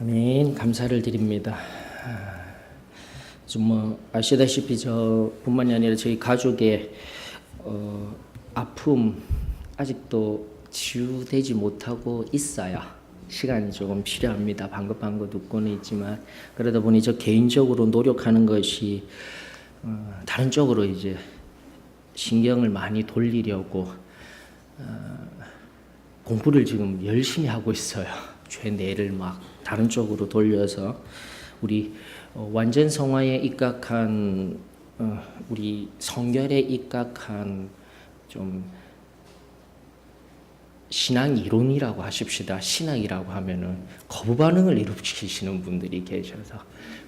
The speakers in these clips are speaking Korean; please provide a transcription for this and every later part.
아멘. 감사를 드립니다. 좀 아시다시피 저뿐만이 아니라 저희 가족의 아픔 아직도 치유되지 못하고 있어요. 시간이 조금 필요합니다. 방긋방긋 웃고는 있지만 그러다 보니 저 개인적으로 노력하는 것이 다른 쪽으로 이제 신경을 많이 돌리려고 공부를 지금 열심히 하고 있어요. 죄 뇌를 막 다른 쪽으로 돌려서 우리 완전 성화에 입각한 우리 성결에 입각한 좀 신앙 이론이라고 하십시다. 신앙이라고 하면은 거부 반응을 일으키시는 분들이 계셔서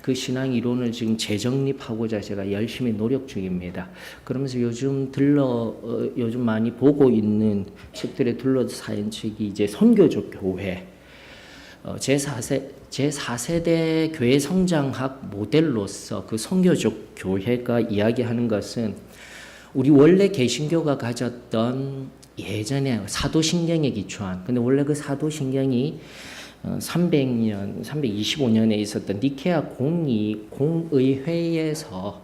그 신앙 이론을 지금 재정립하고자 제가 열심히 노력 중입니다. 그러면서 요즘 많이 보고 있는 책들에 둘러싸인 책이 이제 선교적 교회, 제4세대 교회 성장학 모델로서 그 선교적 교회가 이야기하는 것은 우리 원래 개신교가 가졌던 예전에 사도신경에 기초한, 근데 원래 그 사도신경이 325년에 있었던 니케아 공의회에서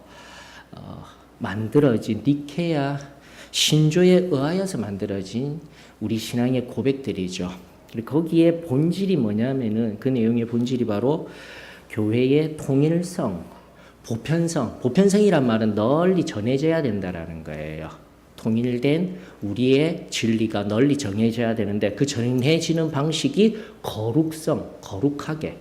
만들어진 니케아 신조에 의하여서 만들어진 우리 신앙의 고백들이죠. 거기에 본질이 뭐냐면은 그 내용의 본질이 바로 교회의 통일성, 보편성이란 말은 널리 전해져야 된다라는 거예요. 통일된 우리의 진리가 널리 정해져야 되는데 그 정해지는 방식이 거룩하게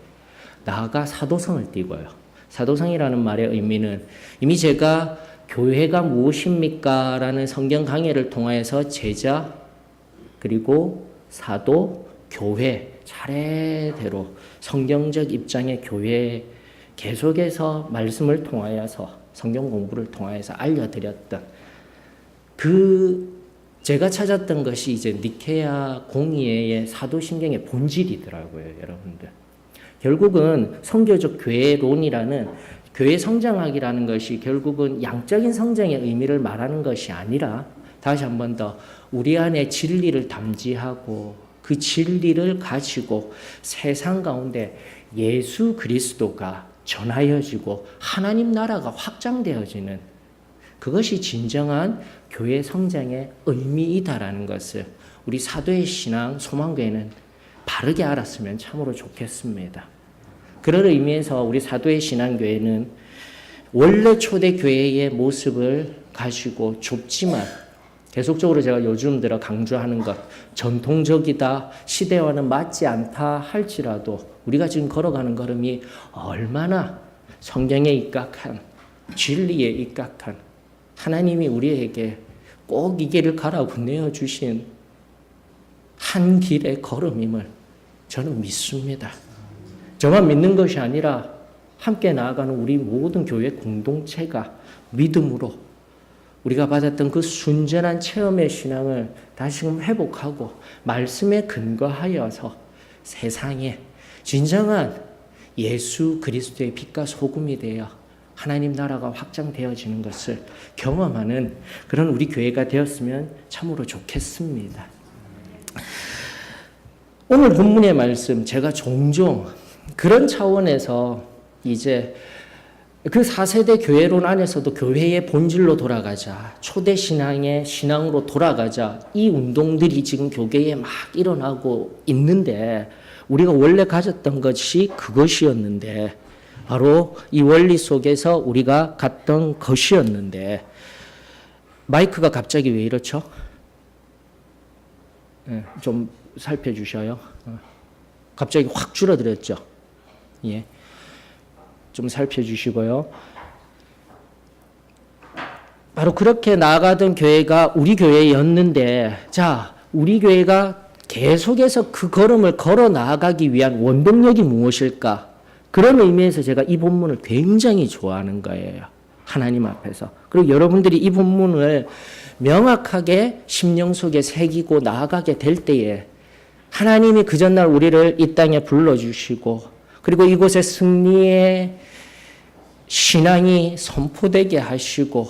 나아가 사도성을 띠고요. 사도성이라는 말의 의미는 이미 제가 교회가 무엇입니까? 라는 성경 강해를 통하여서 제자 그리고 사도, 교회 차례대로 성경적 입장의 교회 계속해서 말씀을 통하여서 성경 공부를 통하여서 알려드렸던 제가 찾았던 것이 이제 니케아 공의회의 사도신경의 본질이더라고요, 여러분들. 결국은 선교적 교회론이라는 교회 성장학이라는 것이 결국은 양적인 성장의 의미를 말하는 것이 아니라 다시 한 번 더 우리 안에 진리를 담지하고 그 진리를 가지고 세상 가운데 예수 그리스도가 전하여지고 하나님 나라가 확장되어지는 그것이 진정한 교회 성장의 의미이다라는 것을 우리 사도의 신앙 소망교회는 바르게 알았으면 참으로 좋겠습니다. 그런 의미에서 우리 사도의 신앙교회는 원래 초대교회의 모습을 가지고 좁지만 계속적으로 제가 요즘 들어 강조하는 것, 전통적이다, 시대와는 맞지 않다 할지라도 우리가 지금 걸어가는 걸음이 얼마나 성경에 입각한, 진리에 입각한 하나님이 우리에게 꼭 이 길을 가라고 내어주신 한 길의 걸음임을 저는 믿습니다. 저만 믿는 것이 아니라 함께 나아가는 우리 모든 교회 공동체가 믿음으로 우리가 받았던 그 순전한 체험의 신앙을 다시금 회복하고 말씀에 근거하여서 세상에 진정한 예수 그리스도의 빛과 소금이 되어 하나님 나라가 확장되어지는 것을 경험하는 그런 우리 교회가 되었으면 참으로 좋겠습니다. 오늘 본문의 말씀 제가 종종 그런 차원에서 이제 그 4세대 교회론 안에서도 교회의 본질로 돌아가자, 초대 신앙의 신앙으로 돌아가자, 이 운동들이 지금 교계에 막 일어나고 있는데 우리가 원래 가졌던 것이 그것이었는데 바로 이 원리 속에서 우리가 갔던 것이었는데 마이크가 갑자기 왜 이렇죠? 좀 살펴주셔요. 갑자기 확 줄어들었죠? 예. 좀 살펴주시고요. 바로 그렇게 나아가던 교회가 우리 교회였는데 자, 우리 교회가 계속해서 그 걸음을 걸어 나아가기 위한 원동력이 무엇일까? 그런 의미에서 제가 이 본문을 굉장히 좋아하는 거예요. 하나님 앞에서. 그리고 여러분들이 이 본문을 명확하게 심령 속에 새기고 나아가게 될 때에 하나님이 그 전날 우리를 이 땅에 불러주시고 그리고 이곳에 승리의 신앙이 선포되게 하시고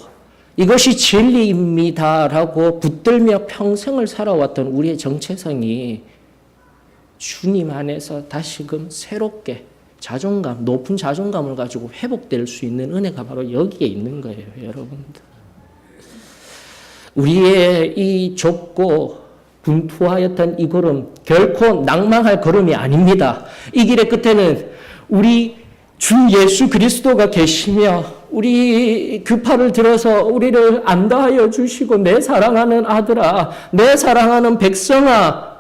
이것이 진리입니다라고 붙들며 평생을 살아왔던 우리의 정체성이 주님 안에서 다시금 새롭게 자존감, 높은 자존감을 가지고 회복될 수 있는 은혜가 바로 여기에 있는 거예요, 여러분들. 우리의 이 좁고 분투하였던 이 걸음, 결코 낭망할 걸음이 아닙니다. 이 길의 끝에는 우리 주 예수 그리스도가 계시며 우리 그 팔을 들어서 우리를 안다하여 주시고 내 사랑하는 아들아, 내 사랑하는 백성아,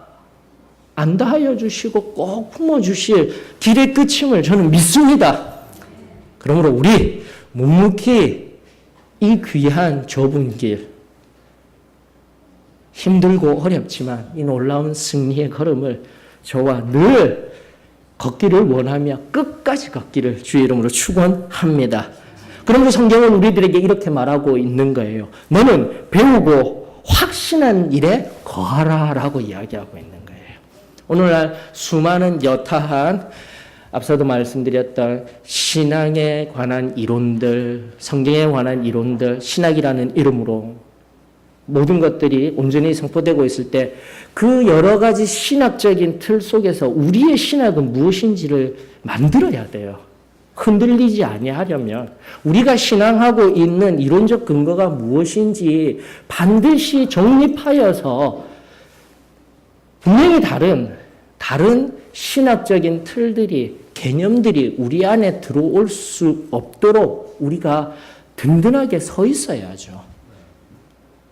안다하여 주시고 꼭 품어주실 길의 끝임을 저는 믿습니다. 그러므로 우리 묵묵히 이 귀한 좁은 길, 힘들고 어렵지만 이 놀라운 승리의 걸음을 저와 늘 걷기를 원하며 끝까지 걷기를 주의 이름으로 축원합니다. 그러므로 성경은 우리들에게 이렇게 말하고 있는 거예요. 너는 배우고 확신한 일에 거하라라고 이야기하고 있는 거예요. 오늘날 수많은 여타한 앞서도 말씀드렸던 신앙에 관한 이론들, 성경에 관한 이론들, 신학이라는 이름으로 모든 것들이 온전히 선포되고 있을 때 그 여러 가지 신학적인 틀 속에서 우리의 신학은 무엇인지를 만들어야 돼요. 흔들리지 아니하려면 우리가 신앙하고 있는 이론적 근거가 무엇인지 반드시 정립하여서 분명히 다른 신학적인 틀들이, 개념들이 우리 안에 들어올 수 없도록 우리가 든든하게 서 있어야죠.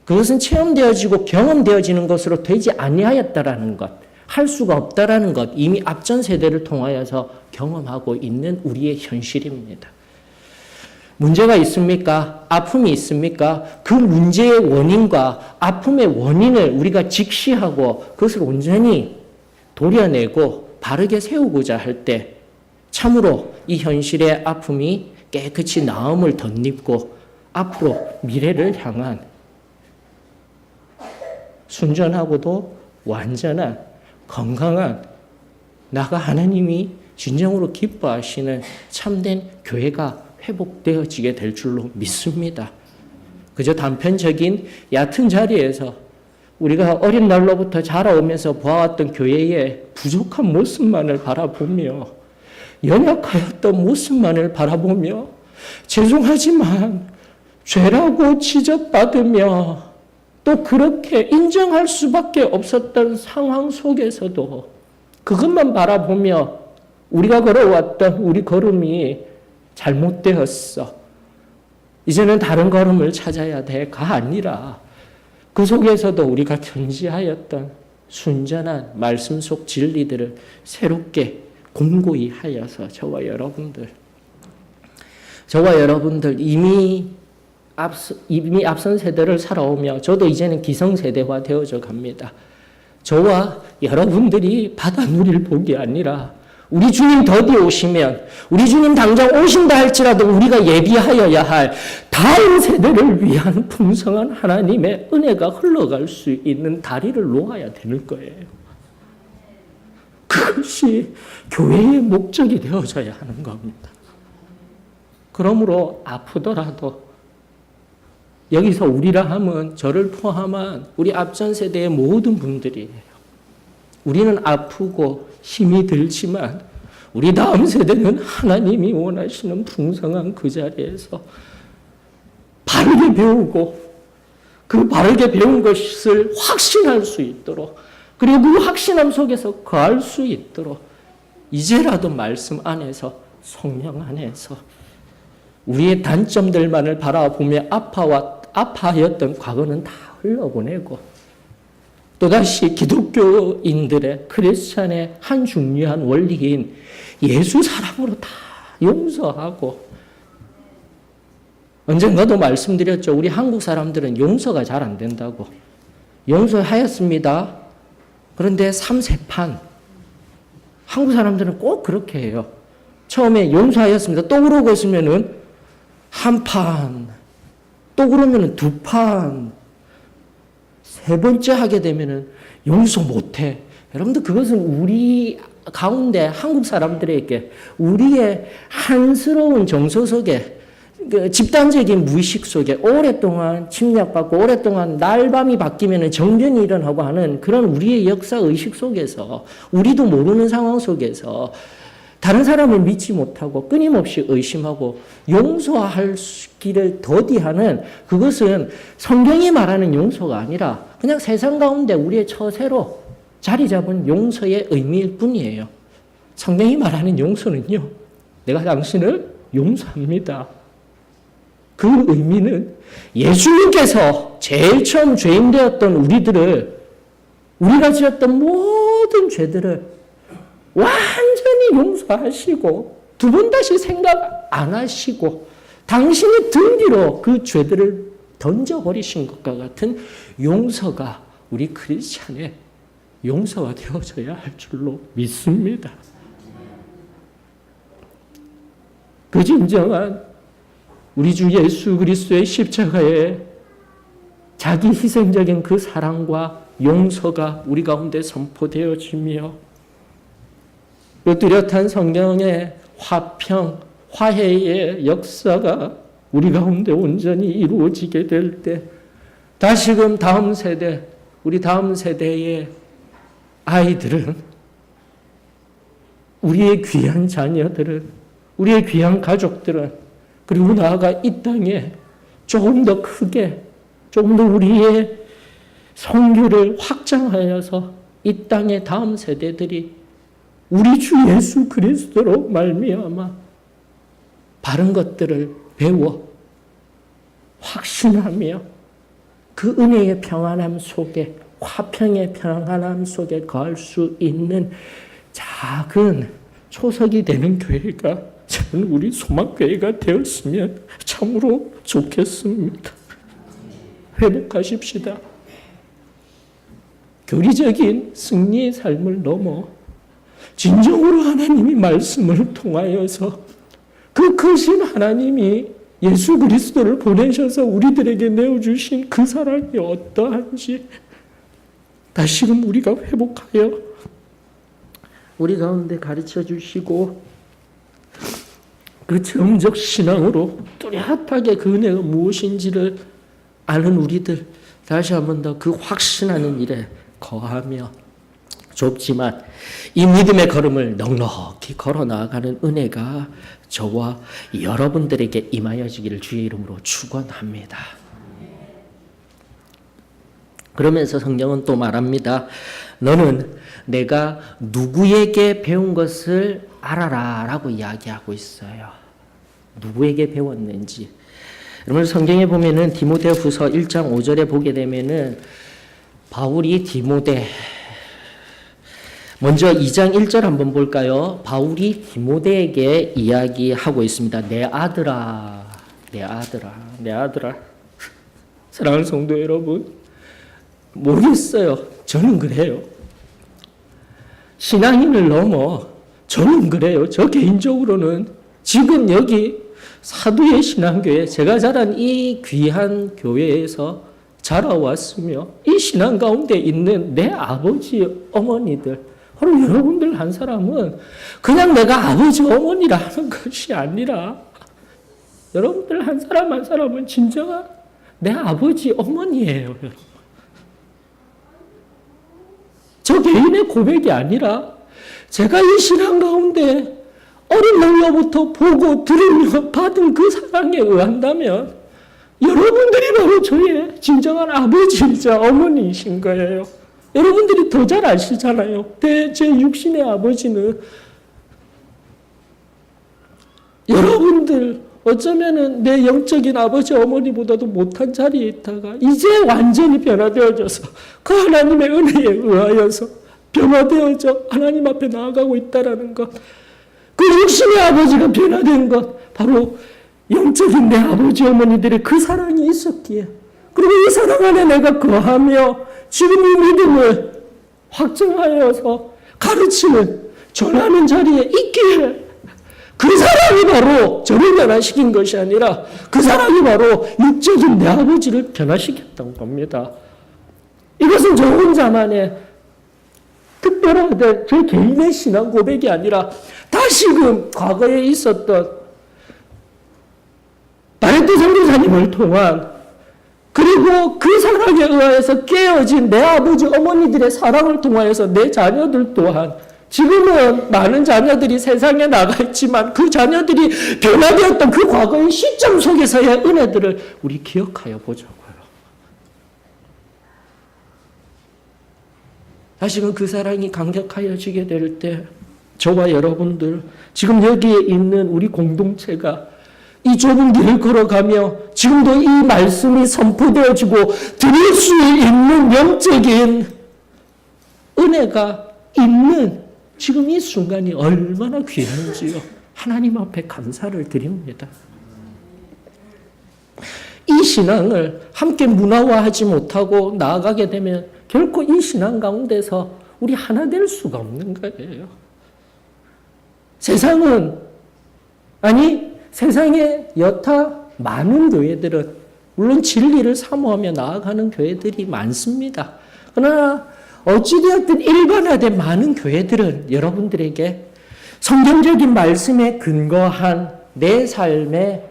그것은 체험되어지고 경험되어지는 것으로 되지 아니하였다라는 것, 할 수가 없다라는 것, 이미 앞전 세대를 통하여서 경험하고 있는 우리의 현실입니다. 문제가 있습니까? 아픔이 있습니까? 그 문제의 원인과 아픔의 원인을 우리가 직시하고 그것을 온전히 도려내고 바르게 세우고자 할 때 참으로 이 현실의 아픔이 깨끗이 나음을 덧입고 앞으로 미래를 향한 순전하고도 완전한 건강한 나가 하나님이 진정으로 기뻐하시는 참된 교회가 회복되어지게 될 줄로 믿습니다. 그저 단편적인 얕은 자리에서 우리가 어린 날로부터 자라오면서 보아왔던 교회의 부족한 모습만을 바라보며 연약하였던 모습만을 바라보며 죄송하지만 죄라고 지적받으며 또 그렇게 인정할 수밖에 없었던 상황 속에서도 그것만 바라보며 우리가 걸어왔던 우리 걸음이 잘못되었어. 이제는 다른 걸음을 찾아야 돼가 아니라 그 속에서도 우리가 견지하였던 순전한 말씀 속 진리들을 새롭게 공고히 하여서 저와 여러분들 이미 앞선 세대를 살아오며 저도 이제는 기성세대화 되어져 갑니다. 저와 여러분들이 받아 누릴 복이 아니라 우리 주님 더디 오시면 우리 주님 당장 오신다 할지라도 우리가 예비하여야 할 다음 세대를 위한 풍성한 하나님의 은혜가 흘러갈 수 있는 다리를 놓아야 되는 거예요. 그것이 교회의 목적이 되어져야 하는 겁니다. 그러므로 아프더라도 여기서 우리라 함은 저를 포함한 우리 앞전 세대의 모든 분들이에요. 우리는 아프고 힘이 들지만 우리 다음 세대는 하나님이 원하시는 풍성한 그 자리에서 바르게 배우고 그 바르게 배운 것을 확신할 수 있도록 그리고 그 확신함 속에서 거할 수 있도록 이제라도 말씀 안에서 성령 안에서 우리의 단점들만을 바라보며 아파하였던 과거는 다 흘러보내고 또다시 기독교인들의 크리스찬의 한 중요한 원리인 예수 사랑으로 다 용서하고 언젠가도 말씀드렸죠. 우리 한국 사람들은 용서가 잘 안 된다고. 용서하였습니다. 그런데 3세판 한국 사람들은 꼭 그렇게 해요. 처음에 용서하였습니다. 또 그러고 있으면은 한 판, 또 그러면은 두 판, 세 번째 하게 되면은 용서 못해. 여러분들 그것은 우리 가운데 한국 사람들에게 우리의 한스러운 정서 속에 그 집단적인 무의식 속에 오랫동안 침략받고 오랫동안 날밤이 바뀌면 정변이 일어나고 하는 그런 우리의 역사 의식 속에서 우리도 모르는 상황 속에서 다른 사람을 믿지 못하고 끊임없이 의심하고 용서할 길을 더디하는 그것은 성경이 말하는 용서가 아니라 그냥 세상 가운데 우리의 처세로 자리 잡은 용서의 의미일 뿐이에요. 성경이 말하는 용서는요, 내가 당신을 용서합니다. 그 의미는 예수님께서 제일 처음 죄인 되었던 우리가 지었던 모든 죄들을 완전히 용서하시고 두 번 다시 생각 안 하시고 당신의 등 뒤로 그 죄들을 던져버리신 것과 같은 용서가 우리 크리스찬의 용서가 되어져야 할 줄로 믿습니다. 그 진정한 우리 주 예수 그리스도의 십자가에 자기 희생적인 그 사랑과 용서가 우리 가운데 선포되어지며 그 뚜렷한 성경의 화평, 화해의 역사가 우리 가운데 온전히 이루어지게 될 때 다시금 우리 다음 세대의 아이들은 우리의 귀한 자녀들은 우리의 귀한 가족들은 그리고 나아가 이 땅에 조금 더 크게 조금 더 우리의 선교를 확장하여서 이 땅의 다음 세대들이 우리 주 예수 그리스도로 말미암아 바른 것들을 배워 확신하며 그 은혜의 평안함 속에 화평의 평안함 속에 거할 수 있는 작은 초석이 되는 교회가 저는 우리 소망교회가 되었으면 참으로 좋겠습니다. 회복하십시다. 교리적인 승리의 삶을 넘어 진정으로 하나님이 말씀을 통하여서 그 크신 하나님이 예수 그리스도를 보내셔서 우리들에게 내어주신 그 사랑이 어떠한지 다시금 우리가 회복하여 우리 가운데 가르쳐 주시고 그 정적 신앙으로 뚜렷하게 그 은혜가 무엇인지를 아는 우리들 다시 한 번 더 그 확신하는 일에 거하며 좁지만 이 믿음의 걸음을 넉넉히 걸어 나아가는 은혜가 저와 여러분들에게 임하여지기를 주의 이름으로 축원합니다. 그러면서 성경은 또 말합니다. 너는 내가 누구에게 배운 것을 알아라 라고 이야기하고 있어요. 누구에게 배웠는지. 여러분 성경에 보면은 디모데후서 1장 5절에 보게 되면은 바울이 먼저 2장 1절 한번 볼까요? 바울이 디모데에게 이야기하고 있습니다. 내 아들아. 사랑하는 성도 여러분, 모르겠어요. 저는 그래요. 신앙인을 넘어 저는 그래요. 저 개인적으로는 지금 여기 사두의 신앙교회, 제가 자란 이 귀한 교회에서 자라왔으며 이 신앙 가운데 있는 내 아버지, 어머니들, 바로 여러분들 한 사람은 그냥 내가 아버지, 어머니라 하는 것이 아니라 여러분들 한 사람 한 사람은 진정한 내 아버지, 어머니예요. 저 개인의 고백이 아니라 제가 이 신앙 가운데 어린 날로부터 보고 들으며 받은 그 사랑에 의한다면 여러분들이 바로 저의 진정한 아버지이자 어머니이신 거예요. 여러분들이 더 잘 아시잖아요. 제 육신의 아버지는 여러분들 어쩌면은 내 영적인 아버지 어머니보다도 못한 자리에 있다가 이제 완전히 변화되어져서 그 하나님의 은혜에 의하여서 변화되어져 하나님 앞에 나아가고 있다라는 것, 그 육신의 아버지가 변화된 것, 바로 영적인 내 아버지 어머니들의 그 사랑이 있었기에, 그리고 이 사랑 안에 내가 거하며 지금 이 믿음을 확정하여서 가르치는 전하는 자리에 있기에 그 사랑이 바로 저를 변화시킨 것이 아니라 그 사랑이 바로 육적인 내 아버지를 변화시켰던 겁니다. 이것은 저 혼자만의 특별하게 제 개인의 신앙 고백이 아니라 다시금 과거에 있었던 김성태 선교사님을 통한 그리고 그 사랑에 의하여서 깨어진 내 아버지 어머니들의 사랑을 통하여서 내 자녀들 또한 지금은 많은 자녀들이 세상에 나가 있지만 그 자녀들이 변화되었던 그 과거의 시점 속에서의 은혜들을 우리 기억하여 보자고요. 다시금 그 사랑이 강력하여지게 될 때 저와 여러분들 지금 여기에 있는 우리 공동체가 이 좁은 길을 걸어가며 지금도 이 말씀이 선포되어지고 드릴 수 있는 영적인 은혜가 있는 지금 이 순간이 얼마나 귀한지요. 하나님 앞에 감사를 드립니다. 이 신앙을 함께 문화화하지 못하고 나아가게 되면 결코 이 신앙 가운데서 우리 하나 될 수가 없는 거예요. 세상에 여타 많은 교회들은 물론 진리를 사모하며 나아가는 교회들이 많습니다. 그러나 어찌되었든 일반화된 많은 교회들은 여러분들에게 성경적인 말씀에 근거한 내 삶의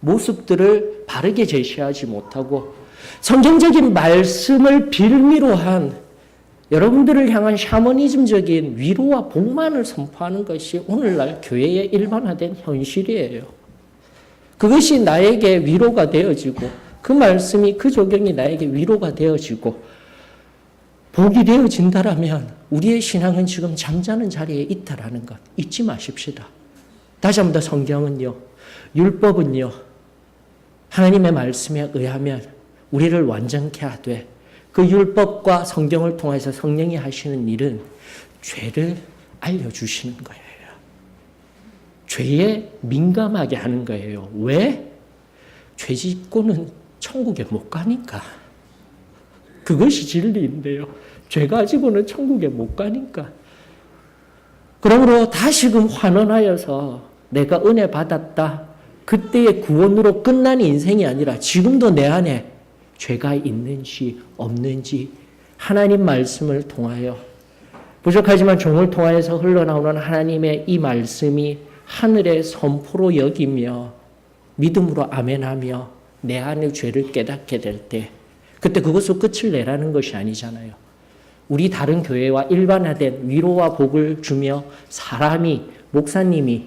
모습들을 바르게 제시하지 못하고 성경적인 말씀을 빌미로 한 여러분들을 향한 샤머니즘적인 위로와 복만을 선포하는 것이 오늘날 교회의 일반화된 현실이에요. 그것이 나에게 위로가 되어지고 그 말씀이 그 조경이 나에게 위로가 되어지고 복이 되어진다라면 우리의 신앙은 지금 잠자는 자리에 있다라는 것 잊지 마십시다. 다시 한 번 더 성경은요. 율법은요. 하나님의 말씀에 의하면 우리를 완전케 하되 그 율법과 성경을 통해서 성령이 하시는 일은 죄를 알려주시는 거예요. 죄에 민감하게 하는 거예요. 왜? 죄 짓고는 천국에 못 가니까. 그것이 진리인데요. 죄 가지고는 천국에 못 가니까. 그러므로 다시금 환원하여서 내가 은혜 받았다. 그때의 구원으로 끝난 인생이 아니라 지금도 내 안에 죄가 있는지 없는지 하나님 말씀을 통하여 부족하지만 종을 통하여서 흘러나오는 하나님의 이 말씀이 하늘의 선포로 여기며 믿음으로 아멘하며 내 안의 죄를 깨닫게 될 때 그때 그것으로 끝을 내라는 것이 아니잖아요. 우리 다른 교회와 일반화된 위로와 복을 주며 사람이 목사님이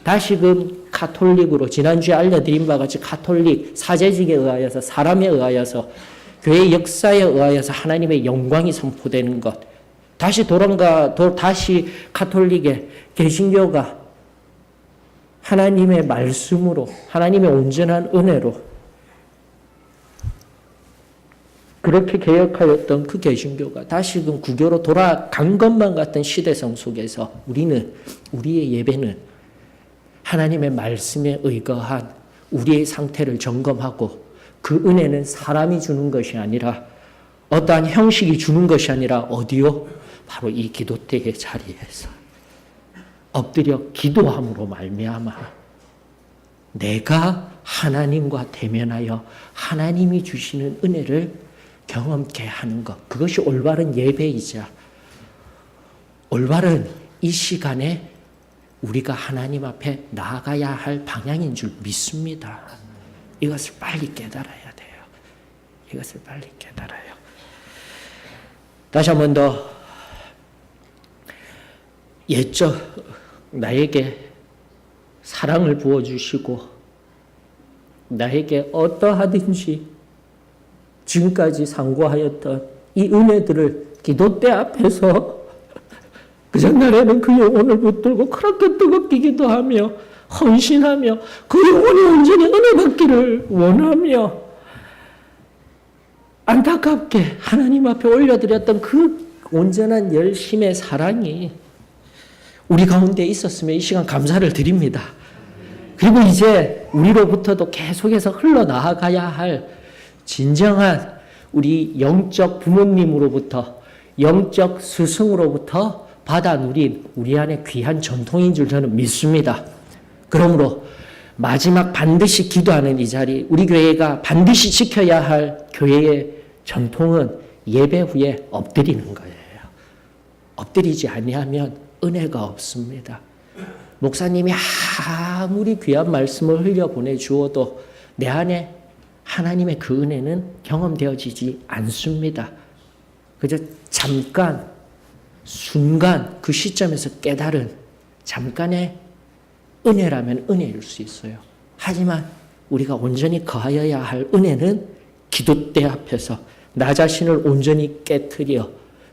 다시금 카톨릭으로 지난주에 알려드린 바와 같이 카톨릭 사제직에 의하여서 사람에 의하여서 교회 역사에 의하여서 하나님의 영광이 선포되는 것 다시 카톨릭의 개신교가 하나님의 말씀으로 하나님의 온전한 은혜로 그렇게 개혁하였던 그 개신교가 다시금 구교로 돌아간 것만 같은 시대성 속에서 우리의 예배는 하나님의 말씀에 의거한 우리의 상태를 점검하고 그 은혜는 사람이 주는 것이 아니라 어떠한 형식이 주는 것이 아니라 어디요? 바로 이 기도대의 자리에서 엎드려 기도함으로 말미암아 내가 하나님과 대면하여 하나님이 주시는 은혜를 경험케 하는 것. 그것이 올바른 예배이자 올바른 이 시간에 우리가 하나님 앞에 나아가야 할 방향인 줄 믿습니다. 이것을 빨리 깨달아야 돼요. 이것을 빨리 깨달아요. 다시 한 번 더 옛적 나에게 사랑을 부어주시고 나에게 어떠하든지 지금까지 상고하였던 이 은혜들을 기도대 앞에서 그 전날에는 그 영혼을 붙들고 그렇게 뜨겁게 기도하며 헌신하며 그 영혼이 온전히 은혜 받기를 원하며 안타깝게 하나님 앞에 올려드렸던 그 온전한 열심의 사랑이 우리 가운데 있었으면 이 시간 감사를 드립니다. 그리고 이제 우리로부터도 계속해서 흘러나가야 할 진정한 우리 영적 부모님으로부터 영적 스승으로부터 받아 누린 우리 안에 귀한 전통인 줄 저는 믿습니다. 그러므로 마지막 반드시 기도하는 이 자리 우리 교회가 반드시 지켜야 할 교회의 전통은 예배 후에 엎드리는 거예요. 엎드리지 아니하면 은혜가 없습니다. 목사님이 아무리 귀한 말씀을 흘려 보내주어도 내 안에 하나님의 그 은혜는 경험되어지지 않습니다. 그저 잠깐, 순간 그 시점에서 깨달은 잠깐의 은혜라면 은혜일 수 있어요. 하지만 우리가 온전히 거하여야 할 은혜는 기도대 앞에서 나 자신을 온전히 깨트려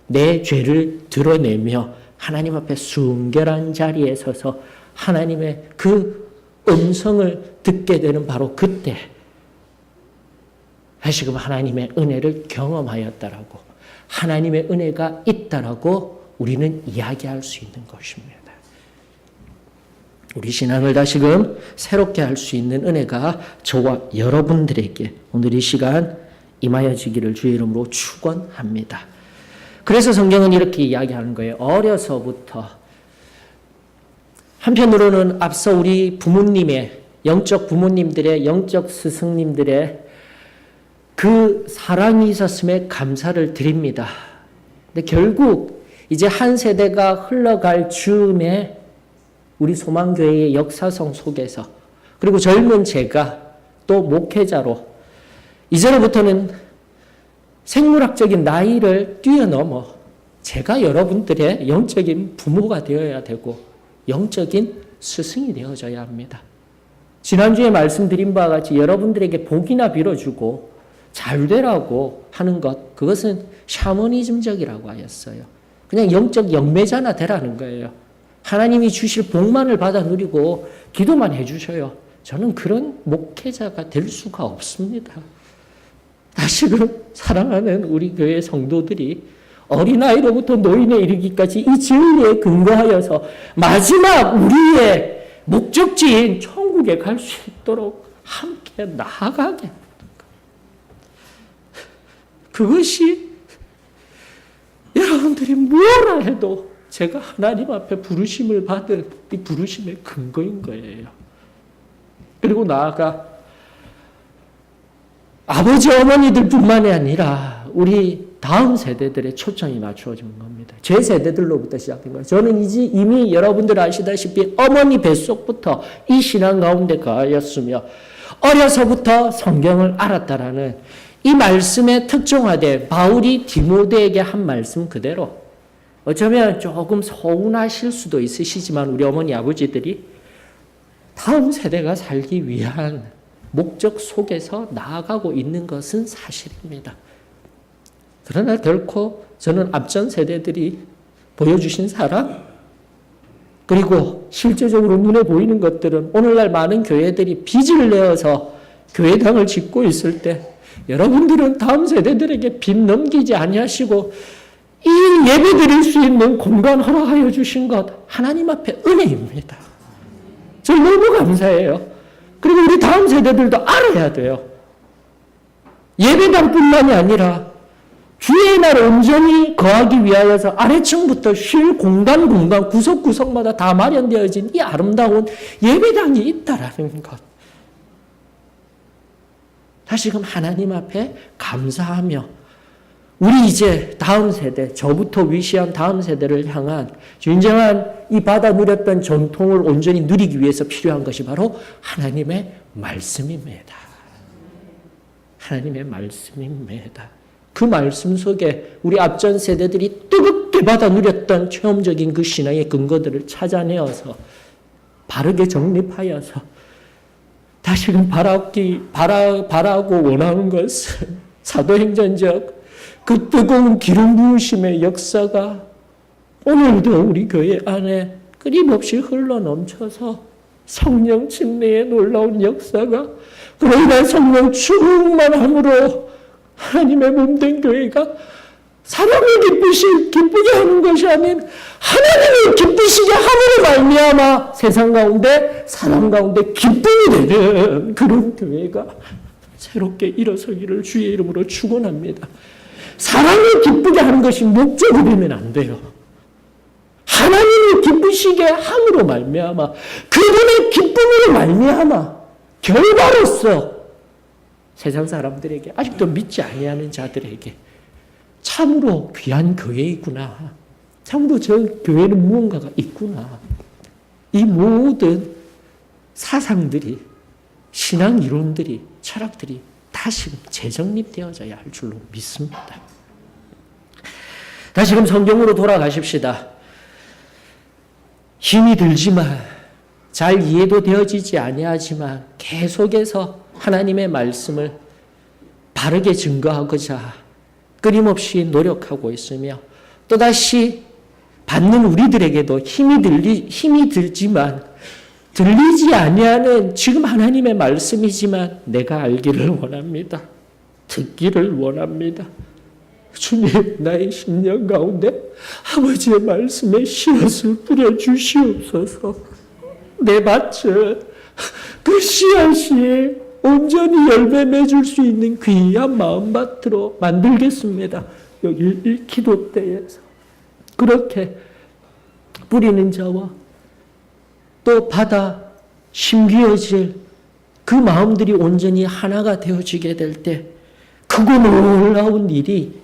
내 죄를 드러내며 하나님 앞에 순결한 자리에 서서 하나님의 그 음성을 듣게 되는 바로 그때 다시금 하나님의 은혜를 경험하였다라고, 하나님의 은혜가 있다라고 우리는 이야기할 수 있는 것입니다. 우리 신앙을 다시금 새롭게 할 수 있는 은혜가 저와 여러분들에게 오늘 이 시간 임하여지기를 주의 이름으로 축원합니다. 그래서 성경은 이렇게 이야기하는 거예요. 어려서부터. 한편으로는 앞서 우리 부모님의, 영적 부모님들의, 영적 스승님들의 그 사랑이 있었음에 감사를 드립니다. 근데 결국 이제 한 세대가 흘러갈 즈음에 우리 소망교회의 역사성 속에서, 그리고 젊은 제가 또 목회자로 이제로부터는 생물학적인 나이를 뛰어넘어 제가 여러분들의 영적인 부모가 되어야 되고 영적인 스승이 되어져야 합니다. 지난주에 말씀드린 바와 같이 여러분들에게 복이나 빌어주고 잘 되라고 하는 것, 그것은 샤머니즘적이라고 하였어요. 그냥 영적 영매자나 되라는 거예요. 하나님이 주실 복만을 받아 누리고 기도만 해주셔요. 저는 그런 목회자가 될 수가 없습니다. 다시금 사랑하는 우리 교회 성도들이 어린아이로부터 노인에 이르기까지 이 진리에 근거하여서 마지막 우리의 목적지인 천국에 갈 수 있도록 함께 나아가게. 그것이 여러분들이 뭐라 해도 제가 하나님 앞에 부르심을 받은 이 부르심의 근거인 거예요. 그리고 나아가 아버지 어머니들 뿐만이 아니라 우리 다음 세대들의 초점이 맞추어지는 겁니다. 제 세대들로부터 시작된 거예요. 저는 이미 여러분들 아시다시피 어머니 뱃속부터 이 신앙 가운데 거하였으며 어려서부터 성경을 알았다라는 이 말씀에 특종화된 바울이 디모데에게 한 말씀 그대로, 어쩌면 조금 서운하실 수도 있으시지만 우리 어머니 아버지들이 다음 세대가 살기 위한 목적 속에서 나아가고 있는 것은 사실입니다. 그러나 결코 저는 앞전 세대들이 보여주신 사랑, 그리고 실제적으로 눈에 보이는 것들은 오늘날 많은 교회들이 빚을 내어서 교회당을 짓고 있을 때 여러분들은 다음 세대들에게 빚 넘기지 아니하시고 이 예배 드릴 수 있는 공간 허락하여 주신 것 하나님 앞에 은혜입니다. 저 너무 감사해요. 그리고 우리 다음 세대들도 알아야 돼요. 예배당뿐만이 아니라 주의 날 온전히 거하기 위하여서 아래층부터 쉴 공간 구석구석마다 다 마련되어진 이 아름다운 예배당이 있다라는 것. 다시금 하나님 앞에 감사하며 우리 이제 다음 세대, 저부터 위시한 다음 세대를 향한 진정한 이 받아 누렸던 전통을 온전히 누리기 위해서 필요한 것이 바로 하나님의 말씀입니다. 하나님의 말씀입니다. 그 말씀 속에 우리 앞전 세대들이 뜨겁게 받아 누렸던 체험적인 그 신앙의 근거들을 찾아내어서 바르게 정립하여서 다시금 바라고 원하는 것은 사도행전적 그 뜨거운 기름 부으심의 역사가 오늘도 우리 교회 안에 끊임없이 흘러넘쳐서 성령 침례의 놀라운 역사가, 그로 인한 성령 충만함으로 하나님의 몸된 교회가 사람을 기쁘게 하는 것이 아닌 하나님을 기쁘시게 함으로 말미암아 세상 가운데 사람 가운데 기쁨이 되는 그런 교회가 새롭게 일어서기를 주의 이름으로 축원합니다. 사람을 기쁘게 하는 것이 목적이 되면 안 돼요. 하나님을 기쁘시게 함으로 말미암아 그분의 기쁨으로 말미암아 결과로서 세상 사람들에게, 아직도 믿지 아니하는 자들에게 참으로 귀한 교회이구나, 참으로 저 교회는 무언가가 있구나, 이 모든 사상들이 신앙 이론들이, 철학들이 다시 재정립되어져야 할 줄로 믿습니다. 다시금 성경으로 돌아가십시다. 힘이 들지만, 잘 이해도 되어지지 아니하지만 계속해서 하나님의 말씀을 바르게 증거하고자 끊임없이 노력하고 있으며, 또다시 받는 우리들에게도 힘이 들지만 들리지 아니하는 지금 하나님의 말씀이지만 내가 알기를 원합니다. 듣기를 원합니다. 주님, 나의 심령 가운데 아버지의 말씀에 씨앗을 뿌려주시옵소서. 내 밭을 그 씨앗이 온전히 열매 맺을 수 있는 귀한 마음밭으로 만들겠습니다. 여기 이 기도 때에서 그렇게 뿌리는 자와 또 받아 심기어질 그 마음들이 온전히 하나가 되어지게 될 때 크고 놀라운 일이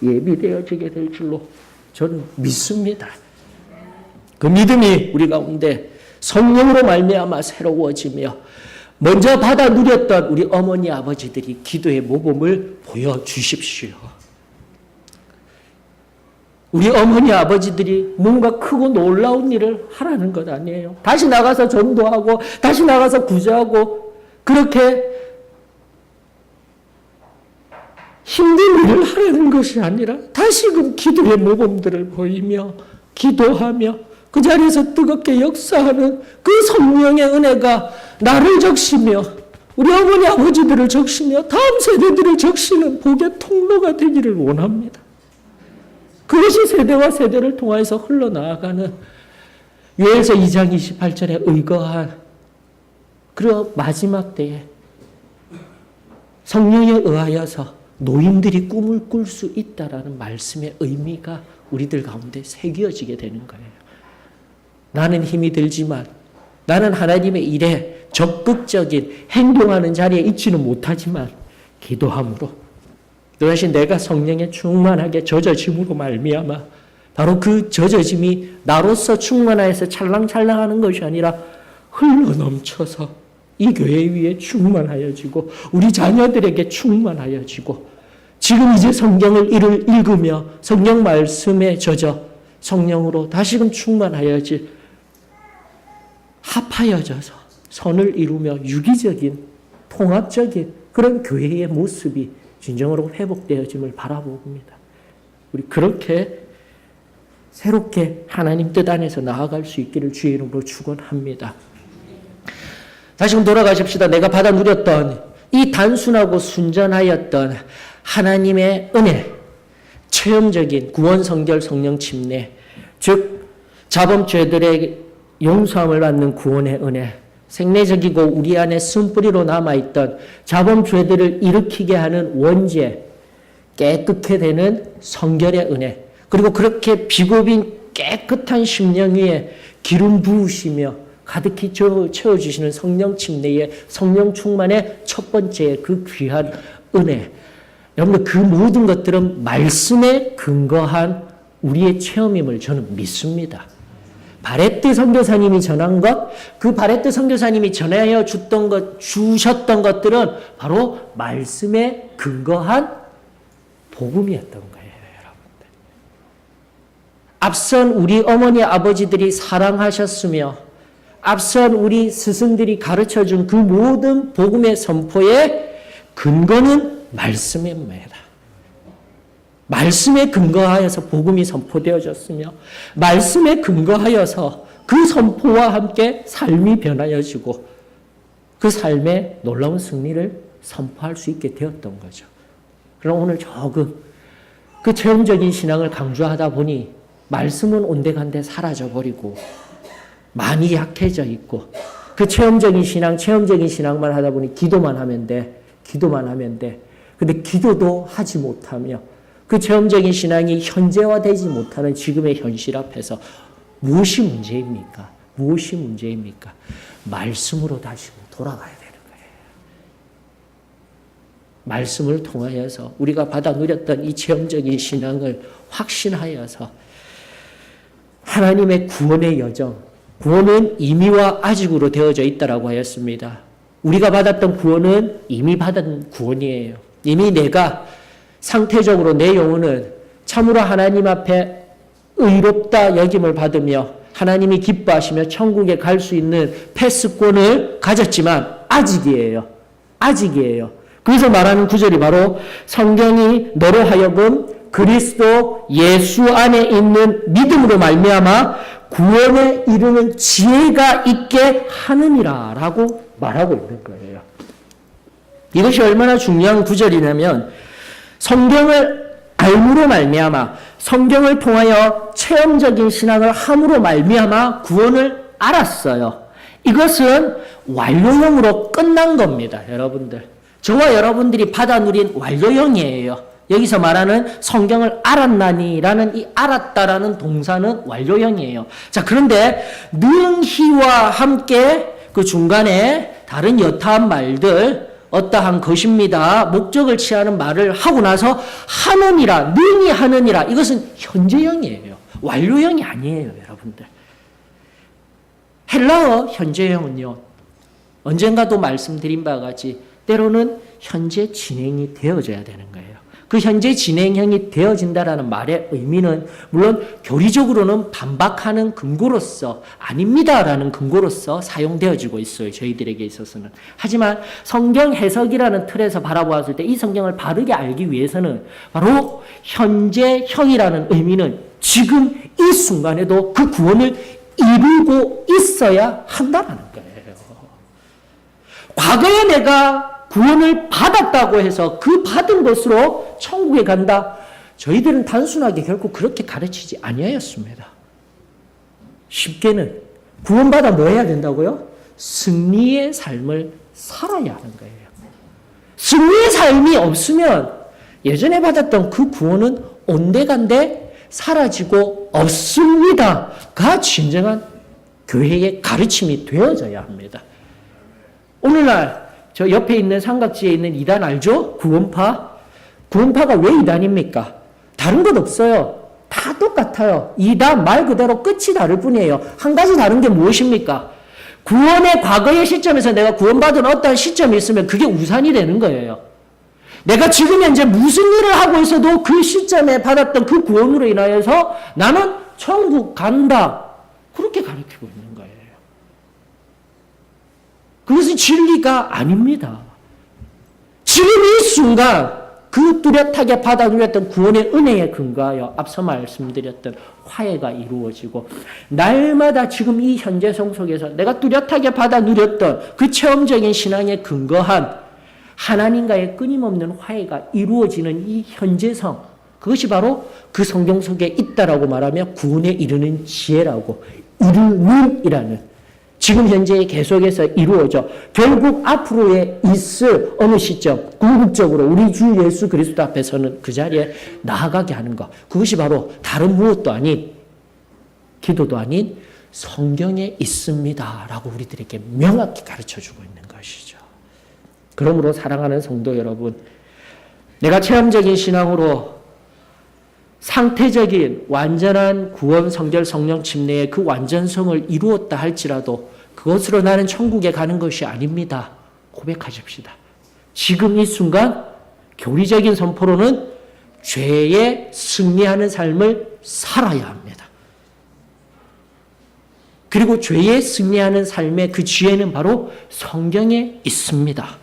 예비되어지게 될 줄로 저는 믿습니다. 그 믿음이 우리 가운데 성령으로 말미암아 새로워지며 먼저 받아 누렸던 우리 어머니 아버지들이 기도의 모범을 보여주십시오. 우리 어머니 아버지들이 뭔가 크고 놀라운 일을 하라는 것 아니에요. 다시 나가서 전도하고 다시 나가서 구제하고 그렇게 힘든 일을 하라는 것이 아니라 다시금 기도의 모범들을 보이며 기도하며 그 자리에서 뜨겁게 역사하는 그 성령의 은혜가 나를 적시며 우리 어머니 아버지들을 적시며 다음 세대들을 적시는 복의 통로가 되기를 원합니다. 그것이 세대와 세대를 통해서 흘러나아가는 요엘서 2장 28절에 의거한 그 마지막 때에 성령에 의하여서 노인들이 꿈을 꿀 수 있다라는 말씀의 의미가 우리들 가운데 새겨지게 되는 거예요. 나는 힘이 들지만 나는 하나님의 일에 적극적인 행동하는 자리에 있지는 못하지만 기도함으로 또다시 내가 성령에 충만하게 젖어짐으로 말미암아 바로 그 젖어짐이 나로서 충만하여서 찰랑찰랑하는 것이 아니라 흘러넘쳐서 이 교회 위에 충만하여지고 우리 자녀들에게 충만하여지고 지금 이제 성경을 읽으며 성령 말씀에 젖어 성령으로 다시금 충만하여질 합하여져서 선을 이루며 유기적인 통합적인 그런 교회의 모습이 진정으로 회복되어짐을 바라봅니다. 우리 그렇게 새롭게 하나님 뜻 안에서 나아갈 수 있기를 주의 이름으로 축원합니다. 다시금 돌아가십시다. 내가 받아 누렸던 이 단순하고 순전하였던 하나님의 은혜, 체험적인 구원, 성결, 성령 침례, 즉 자범죄들의 용서함을 받는 구원의 은혜, 생내적이고 우리 안에 쓴뿌리로 남아있던 자범죄들을 일으키게 하는 원죄, 깨끗게 되는 성결의 은혜, 그리고 그렇게 비고빈 깨끗한 심령 위에 기름 부으시며 가득히 채워주시는 성령 침례의 성령 충만의 첫 번째 그 귀한 은혜. 여러분들 그 모든 것들은 말씀에 근거한 우리의 체험임을 저는 믿습니다. 바레트 선교사님이 전한 것, 그 바레트 선교사님이 전하여 주셨던 것들은 바로 말씀에 근거한 복음이었던 거예요, 여러분들. 앞선 우리 어머니 아버지들이 사랑하셨으며 앞선 우리 스승들이 가르쳐준 그 모든 복음의 선포의 근거는 말씀입니다. 말씀에 근거하여서 복음이 선포되어졌으며 말씀에 근거하여서 그 선포와 함께 삶이 변하여지고 그 삶의 놀라운 승리를 선포할 수 있게 되었던 거죠. 그럼 오늘 조금 그 체험적인 신앙을 강조하다 보니 말씀은 온데간데 사라져버리고 많이 약해져 있고 그 체험적인 신앙만 하다 보니 기도만 하면 돼. 근데 기도도 하지 못하며 그 체험적인 신앙이 현재화되지 못하는 지금의 현실 앞에서 무엇이 문제입니까? 말씀으로 다시 돌아가야 되는 거예요. 말씀을 통하여서 우리가 받아 누렸던 이 체험적인 신앙을 확신하여서 하나님의 구원의 여정, 구원은 이미와 아직으로 되어져 있다라고 하였습니다. 우리가 받았던 구원은 이미 받은 구원이에요. 이미 내가 상태적으로 내 영혼은 참으로 하나님 앞에 의롭다 여김을 받으며 하나님이 기뻐하시며 천국에 갈 수 있는 패스권을 가졌지만 아직이에요. 아직이에요. 그래서 말하는 구절이 바로 성경이 너로 하여금 그리스도 예수 안에 있는 믿음으로 말미암아 구원에 이르는 지혜가 있게 하느니라 라고 말하고 있는 거예요. 이것이 얼마나 중요한 구절이냐면 성경을 알므로 말미암아 성경을 통하여 체험적인 신앙을 함으로 말미암아 구원을 알았어요. 이것은 완료형으로 끝난 겁니다. 여러분들. 저와 여러분들이 받아 누린 완료형이에요. 여기서 말하는 성경을 알았나니라는 이 알았다라는 동사는 완료형이에요. 자, 그런데 능히와 함께 그 중간에 다른 여타한 말들 어떠한 것입니다. 목적을 취하는 말을 하고 나서 하느니라, 능히 하느니라. 이것은 현재형이에요. 완료형이 아니에요, 여러분들. 헬라어 현재형은요, 언젠가도 말씀드린 바와 같이 때로는 현재 진행이 되어져야 되는 거예요. 그 현재 진행형이 되어진다라는 말의 의미는 물론 교리적으로는 반박하는 근거로서 아닙니다라는 근거로서 사용되어지고 있어요. 저희들에게 있어서는. 하지만 성경 해석이라는 틀에서 바라보았을 때 이 성경을 바르게 알기 위해서는 바로 현재형이라는 의미는 지금 이 순간에도 그 구원을 이루고 있어야 한다는 거예요. 과거에 내가 구원을 받았다고 해서 그 받은 것으로 천국에 간다. 저희들은 단순하게 결코 그렇게 가르치지 아니하였습니다. 쉽게는 구원받아 뭐 해야 된다고요? 승리의 삶을 살아야 하는 거예요. 승리의 삶이 없으면 예전에 받았던 그 구원은 온데간데 사라지고 없습니다가 진정한 교회의 가르침이 되어져야 합니다. 오늘날 저 옆에 있는 삼각지에 있는 이단 알죠? 구원파. 구원파가 왜 이단입니까? 다른 것 없어요. 다 똑같아요. 이단 말 그대로 끝이 다를 뿐이에요. 한 가지 다른 게 무엇입니까? 구원의 과거의 시점에서 내가 구원받은 어떠한 시점이 있으면 그게 우산이 되는 거예요. 내가 지금 현재 무슨 일을 하고 있어도 그 시점에 받았던 그 구원으로 인하여서 나는 천국 간다. 그렇게 가르치고 있는 거예요. 그것은 진리가 아닙니다. 지금 이 순간 그 뚜렷하게 받아 누렸던 구원의 은혜에 근거하여 앞서 말씀드렸던 화해가 이루어지고 날마다 지금 이 현재성 속에서 내가 뚜렷하게 받아 누렸던 그 체험적인 신앙에 근거한 하나님과의 끊임없는 화해가 이루어지는 이 현재성, 그것이 바로 그 성경 속에 있다라고 말하며 구원에 이르는 지혜라고 이르는이라는 지금 현재 계속해서 이루어져 결국 앞으로에 있을 어느 시점 궁극적으로 우리 주 예수 그리스도 앞에서는 그 자리에 나아가게 하는 것, 그것이 바로 다른 무엇도 아닌 기도도 아닌 성경에 있습니다라고 우리들에게 명확히 가르쳐주고 있는 것이죠. 그러므로 사랑하는 성도 여러분, 내가 체험적인 신앙으로 상태적인 완전한 구원, 성결, 성령 침례의 그 완전성을 이루었다 할지라도 그것으로 나는 천국에 가는 것이 아닙니다. 고백하십시다. 지금 이 순간 교리적인 선포로는 죄에 승리하는 삶을 살아야 합니다. 그리고 죄에 승리하는 삶의 그 지혜는 바로 성경에 있습니다.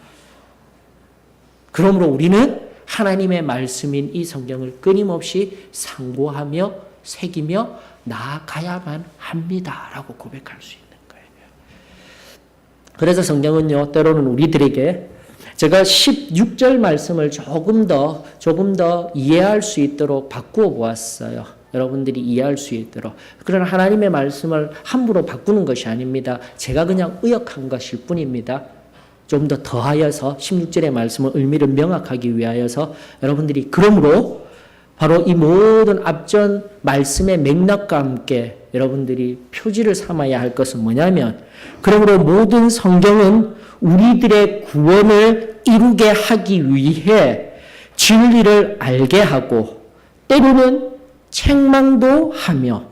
그러므로 우리는 하나님의 말씀인 이 성경을 끊임없이 상고하며 새기며 나아가야만 합니다라고 고백할 수 있는 거예요. 그래서 성경은요, 때로는 우리들에게 제가 16절 말씀을 조금 더 이해할 수 있도록 바꾸어 보았어요. 여러분들이 이해할 수 있도록. 그러나 하나님의 말씀을 함부로 바꾸는 것이 아닙니다. 제가 그냥 의역한 것일 뿐입니다. 좀 더 더하여서 16절의 말씀의 의미를 명확하기 위하여서 여러분들이 그러므로 바로 이 모든 앞전 말씀의 맥락과 함께 여러분들이 표지를 삼아야 할 것은 뭐냐면, 그러므로 모든 성경은 우리들의 구원을 이루게 하기 위해 진리를 알게 하고 때로는 책망도 하며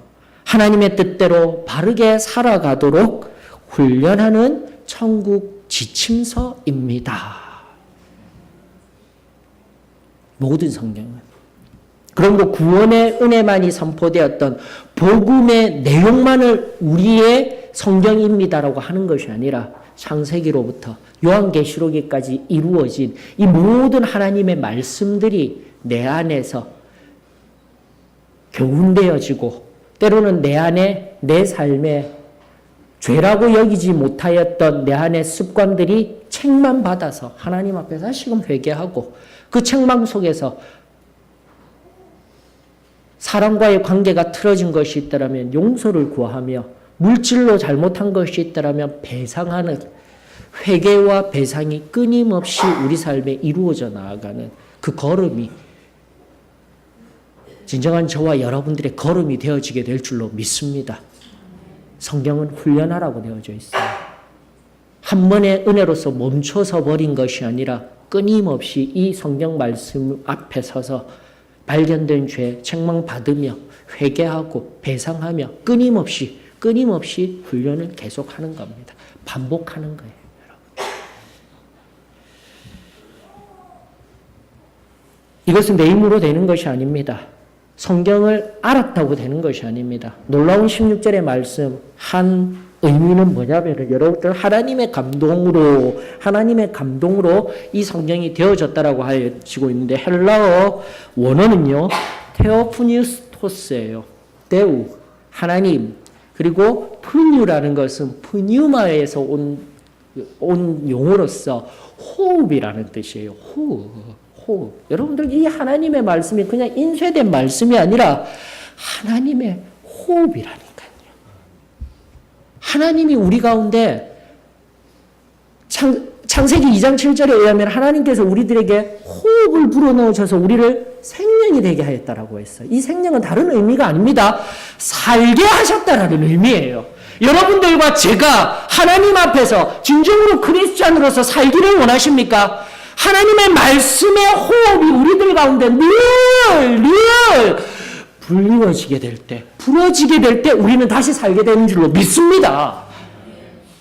하나님의 뜻대로 바르게 살아가도록 훈련하는 천국 지침서입니다. 모든 성경은. 그러므로 구원의 은혜만이 선포되었던 복음의 내용만을 우리의 성경입니다라고 하는 것이 아니라 창세기로부터 요한계시록에까지 이루어진 이 모든 하나님의 말씀들이 내 안에서 교훈되어지고 때로는 내 안에 내 삶에 죄라고 여기지 못하였던 내 안의 습관들이 책만 받아서 하나님 앞에 다시금 회개하고 그 책망 속에서 사람과의 관계가 틀어진 것이 있더라면 용서를 구하며 물질로 잘못한 것이 있더라면 배상하는 회개와 배상이 끊임없이 우리 삶에 이루어져 나아가는 그 걸음이 진정한 저와 여러분들의 걸음이 되어지게 될 줄로 믿습니다. 성경은 훈련하라고 되어져 있어요. 한 번의 은혜로서 멈춰서 버린 것이 아니라 끊임없이 이 성경 말씀 앞에 서서 발견된 죄 책망받으며 회개하고 배상하며 끊임없이 훈련을 계속하는 겁니다. 반복하는 거예요. 이것은 내 힘으로 되는 것이 아닙니다. 성경을 알았다고 되는 것이 아닙니다. 놀라운 16절의 말씀 한 의미는 뭐냐면 여러분들 하나님의 감동으로 이 성경이 되어졌다라고 하여지고 있는데 헬라어 원어는요 테오프니스토스예요. 데우 하나님 그리고 푸뉴라는 것은 푸뉴마에서 온 용어로서 호흡이라는 뜻이에요. 호흡. 여러분들 이 하나님의 말씀이 그냥 인쇄된 말씀이 아니라 하나님의 호흡이라니까요. 하나님이 우리 가운데 창세기 2장 7절에 의하면 하나님께서 우리들에게 호흡을 불어넣으셔서 우리를 생명이 되게 하였다라고 했어요. 이 생명은 다른 의미가 아닙니다. 살게 하셨다라는 의미예요. 여러분들과 제가 하나님 앞에서 진정으로 크리스찬으로서 살기를 원하십니까? 하나님의 말씀의 호흡이 우리들 가운데 늘 불리워지게 될 때, 풀어지게 될 때 우리는 다시 살게 되는 줄로 믿습니다.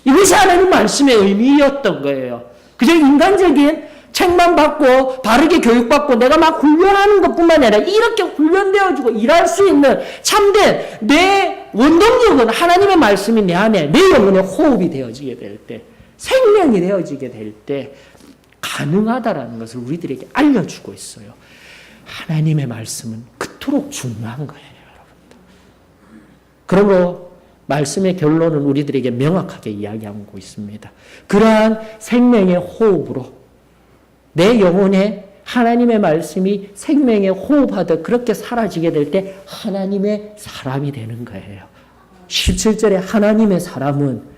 이것이 하나님 말씀의 의미였던 거예요. 그냥 인간적인 책만 받고 바르게 교육받고 내가 막 훈련하는 것뿐만 아니라 이렇게 훈련되어지고 일할 수 있는 참된 내 원동력은 하나님의 말씀이 내 안에 내 영혼의 호흡이 되어지게 될 때, 생명이 되어지게 될 때 가능하다라는 것을 우리들에게 알려주고 있어요. 하나님의 말씀은 그토록 중요한 거예요, 여러분들. 그러므로 말씀의 결론은 우리들에게 명확하게 이야기하고 있습니다. 그러한 생명의 호흡으로 내 영혼에 하나님의 말씀이 생명의 호흡하듯 그렇게 사라지게 될 때 하나님의 사람이 되는 거예요. 17절에 하나님의 사람은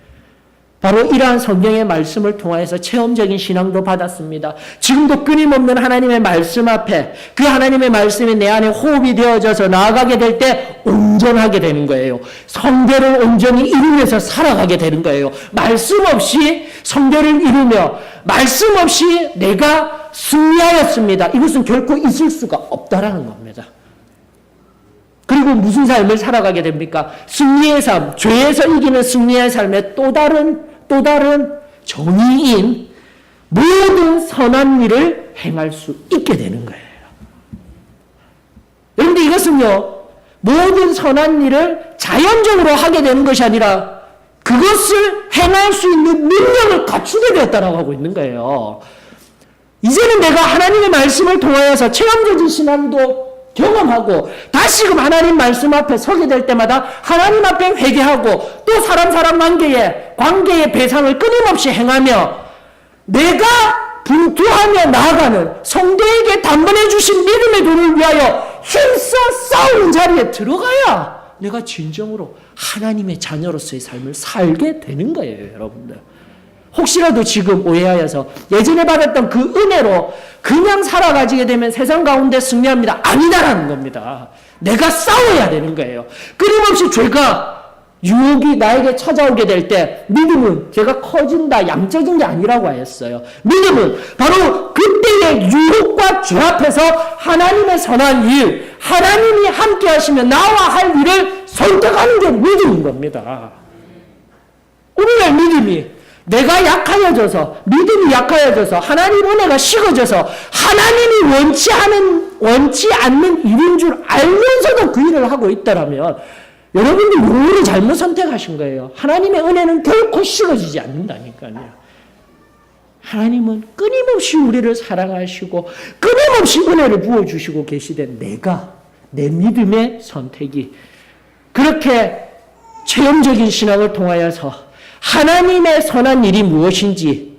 바로 이러한 성경의 말씀을 통하여서 체험적인 신앙도 받았습니다. 지금도 끊임없는 하나님의 말씀 앞에 그 하나님의 말씀이 내 안에 호흡이 되어져서 나아가게 될 때 온전하게 되는 거예요. 성결을 온전히 이루면서 살아가게 되는 거예요. 말씀 없이 성결을 이루며 말씀 없이 내가 승리하였습니다. 이것은 결코 있을 수가 없다라는 겁니다. 그리고 무슨 삶을 살아가게 됩니까? 승리의 삶, 죄에서 이기는 승리의 삶의 또 다른 정의인 모든 선한 일을 행할 수 있게 되는 거예요. 그런데 이것은요, 모든 선한 일을 자연적으로 하게 되는 것이 아니라 그것을 행할 수 있는 능력을 갖추게 되었다라고 하고 있는 거예요. 이제는 내가 하나님의 말씀을 통하여서 체험적인 신앙도 경험하고 다시금 하나님 말씀 앞에 서게 될 때마다 하나님 앞에 회개하고 또 사람 관계의 배상을 끊임없이 행하며 내가 분투하며 나아가는 성도에게 단번에 주신 믿음의 돈을 위하여 힘써 싸우는 자리에 들어가야 내가 진정으로 하나님의 자녀로서의 삶을 살게 되는 거예요, 여러분들. 혹시라도 지금 오해하여서 예전에 받았던 그 은혜로 그냥 살아가지게 되면 세상 가운데 승리합니다. 아니다라는 겁니다. 내가 싸워야 되는 거예요. 끊임없이 죄가 유혹이 나에게 찾아오게 될 때 믿음은 죄가 커진다, 양적인 게 아니라고 하였어요. 믿음은 바로 그때의 유혹과 죄 앞에서 하나님의 선한 일, 하나님이 함께 하시면 나와 할 일을 선택하는 게 믿음인 겁니다. 오늘날 믿음이 내가 약하여져서, 믿음이 약하여져서, 하나님 은혜가 식어져서, 하나님이 원치 않는 일인 줄 알면서도 그 일을 하고 있다라면, 여러분들 용어를 잘못 선택하신 거예요. 하나님의 은혜는 결코 식어지지 않는다니까요. 하나님은 끊임없이 우리를 사랑하시고, 끊임없이 은혜를 부어주시고 계시되, 내 믿음의 선택이, 그렇게 체험적인 신앙을 통하여서, 하나님의 선한 일이 무엇인지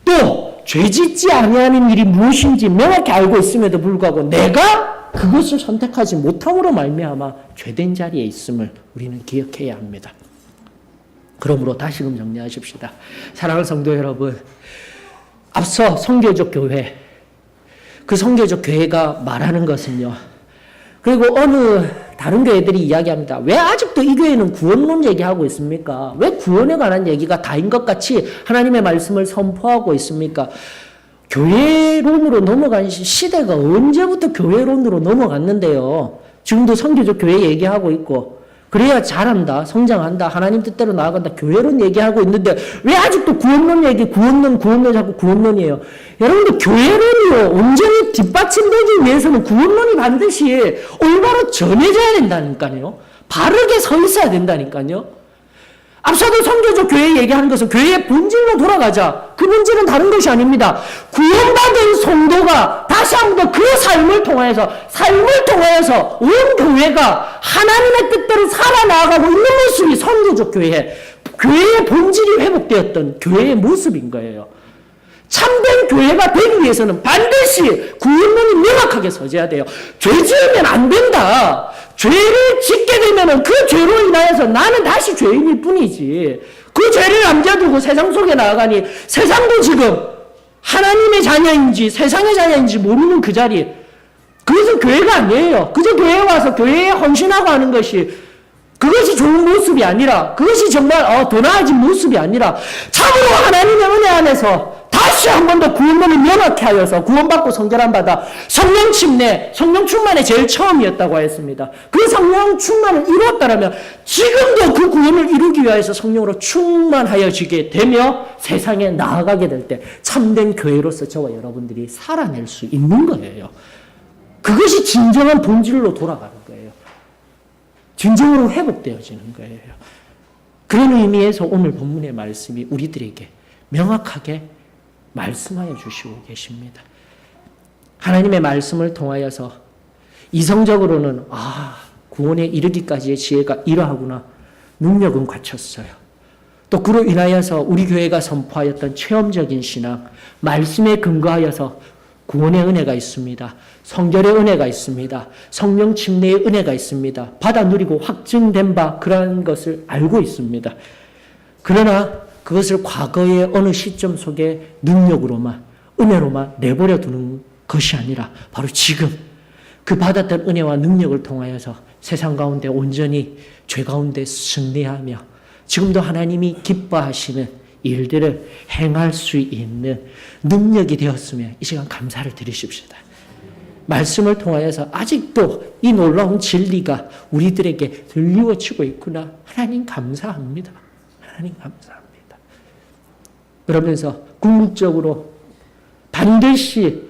또 죄짓지 아니하는 일이 무엇인지 명확히 알고 있음에도 불구하고 내가 그것을 선택하지 못함으로 말미암아 죄된 자리에 있음을 우리는 기억해야 합니다. 그러므로 다시금 정리하십시다. 사랑하는 성도 여러분, 앞서 선교적 교회, 그 선교적 교회가 말하는 것은요, 그리고 어느 다른 교회들이 이야기합니다. 왜 아직도 이 교회는 구원론 얘기하고 있습니까? 왜 구원에 관한 얘기가 다인 것 같이 하나님의 말씀을 선포하고 있습니까? 교회론으로 넘어간 시대가 언제부터 교회론으로 넘어갔는데요. 지금도 선교적 교회 얘기하고 있고, 그래야 잘한다, 성장한다, 하나님 뜻대로 나아간다, 교회론 얘기하고 있는데 왜 아직도 구원론 얘기, 구원론 자꾸 구원론이에요. 여러분들 교회론이요, 온전히 뒷받침되기 위해서는 구원론이 반드시 올바로 전해져야 된다니까요. 바르게 서 있어야 된다니까요. 앞서도 선교적 교회 얘기하는 것은 교회의 본질로 돌아가자. 그 본질은 다른 것이 아닙니다. 구원받은 성도가 다시 한 번 그 삶을 통하여서 온 교회가 하나님의 뜻대로 살아나가고 있는 모습이 선교적 교회의 본질이 회복되었던 교회의 모습인 거예요. 참된 교회가 되기 위해서는 반드시 구원론이 명확하게 서져야 돼요. 죄 지으면 안 된다. 죄를 짓게 되면 그 죄로 인하여서 나는 다시 죄인일 뿐이지. 그 죄를 남겨두고 세상 속에 나아가니 세상도 지금 하나님의 자녀인지 세상의 자녀인지 모르는 그 자리. 그것은 교회가 아니에요. 그저 교회에 와서 교회에 헌신하고 하는 그것이 좋은 모습이 아니라, 그것이 정말 더 나아진 모습이 아니라 참으로 하나님의 은혜 안에서 다시 한 번 더 구원론을 명확히 하여서 구원받고 성결한 바다, 성령 침례, 성령 충만의 제일 처음이었다고 하였습니다. 그 성령 충만을 이루었다면 지금도 그 구원을 이루기 위해서 성령으로 충만하여지게 되며 세상에 나아가게 될 때 참된 교회로서 저와 여러분들이 살아낼 수 있는 거예요. 그것이 진정한 본질로 돌아가는 거예요. 진정으로 회복되어지는 거예요. 그런 의미에서 오늘 본문의 말씀이 우리들에게 명확하게 말씀하여 주시고 계십니다. 하나님의 말씀을 통하여서 이성적으로는 구원에 이르기까지의 지혜가 이러하구나, 능력은 갖췄어요. 또 그로 인하여서 우리 교회가 선포하였던 체험적인 신앙, 말씀에 근거하여서 구원의 은혜가 있습니다. 성결의 은혜가 있습니다. 성령 침례의 은혜가 있습니다. 받아 누리고 확증된 바 그러한 것을 알고 있습니다. 그러나 그것을 과거의 어느 시점 속에 능력으로만, 은혜로만 내버려 두는 것이 아니라 바로 지금 그 받았던 은혜와 능력을 통하여서 세상 가운데 온전히 죄 가운데 승리하며 지금도 하나님이 기뻐하시는 일들을 행할 수 있는 능력이 되었으면 이 시간 감사를 드리십시다. 말씀을 통하여서 아직도 이 놀라운 진리가 우리들에게 들리워지고 있구나. 하나님 감사합니다. 하나님 감사합니다. 그러면서 궁극적으로 반드시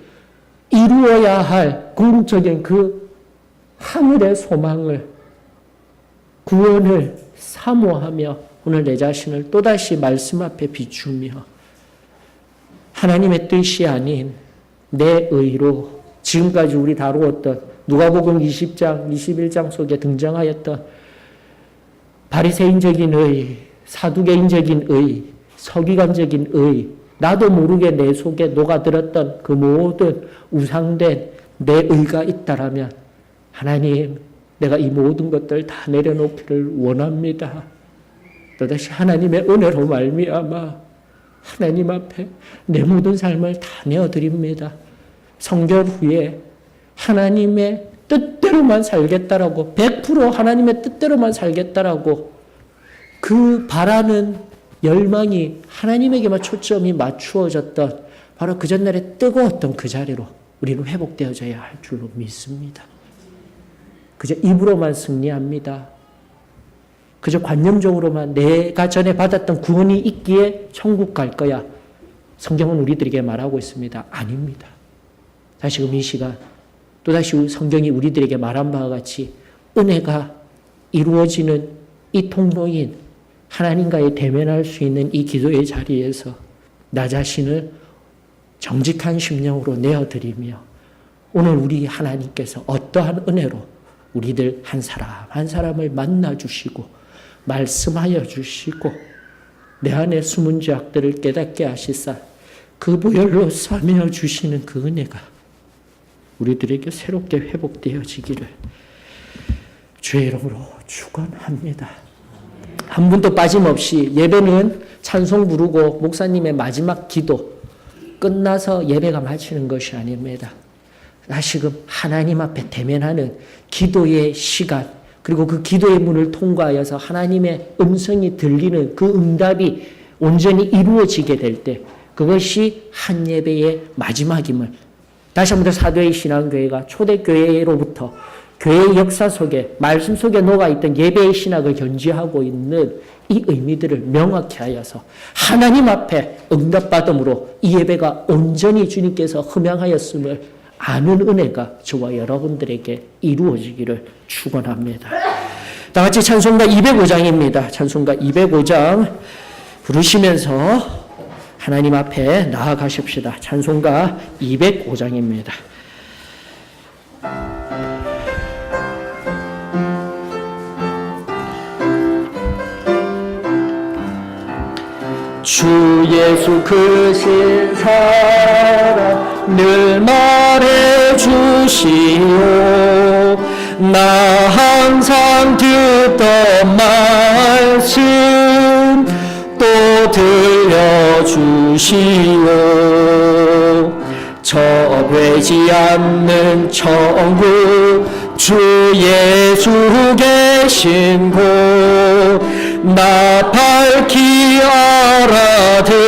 이루어야 할 궁극적인 그 하늘의 소망을, 구원을 사모하며 오늘 내 자신을 또다시 말씀 앞에 비추며 하나님의 뜻이 아닌 내 의로 지금까지 우리 다루었던 누가복음 20장, 21장 속에 등장하였던 바리새인적인 의, 사두개인적인 의, 서기관적인 의, 나도 모르게 내 속에 녹아들었던 그 모든 우상된 내 의가 있다라면 하나님, 내가 이 모든 것들 다 내려놓기를 원합니다. 또다시 하나님의 은혜로 말미암아 하나님 앞에 내 모든 삶을 다 내어드립니다. 성결 후에 하나님의 뜻대로만 살겠다라고, 100% 하나님의 뜻대로만 살겠다라고 그 바라는 열망이 하나님에게만 초점이 맞추어졌던 바로 그 전날에 뜨거웠던 그 자리로 우리는 회복되어져야 할 줄로 믿습니다. 그저 입으로만 승리합니다. 그저 관념적으로만 내가 전에 받았던 구원이 있기에 천국 갈 거야. 성경은 우리들에게 말하고 있습니다. 아닙니다. 다시금 이 시간 또다시 성경이 우리들에게 말한 바와 같이 은혜가 이루어지는 이 통로인 하나님과의 대면할 수 있는 이 기도의 자리에서 나 자신을 정직한 심령으로 내어드리며 오늘 우리 하나님께서 어떠한 은혜로 우리들 한 사람 한 사람을 만나주시고 말씀하여 주시고 내 안에 숨은 죄악들을 깨닫게 하시사 그 보혈로 싸매어 주시는 그 은혜가 우리들에게 새롭게 회복되어지기를 주의 이름으로 축원합니다. 한 분도 빠짐없이 예배는 찬송 부르고 목사님의 마지막 기도 끝나서 예배가 마치는 것이 아닙니다. 다시금 하나님 앞에 대면하는 기도의 시간, 그리고 그 기도의 문을 통과하여서 하나님의 음성이 들리는 그 응답이 온전히 이루어지게 될 때 그것이 한 예배의 마지막임을 다시 한번 더 사도의 신앙교회가 초대교회로부터 교회의 역사 속에 말씀 속에 녹아있던 예배의 신학을 견지하고 있는 이 의미들을 명확히 하여서 하나님 앞에 응답받음으로 이 예배가 온전히 주님께서 흠양하였음을 아는 은혜가 저와 여러분들에게 이루어지기를 축원합니다. 다 같이 찬송가 205장입니다. 찬송가 205장 부르시면서 하나님 앞에 나아가십시다. 찬송가 205장입니다. 주 예수 크신 사랑 늘 말해 주시오. 나 항상 듣던 말씀 또 들려주시오. 저배지 않는 천국 주 예수 계신 곳 나 밝히 알아듣게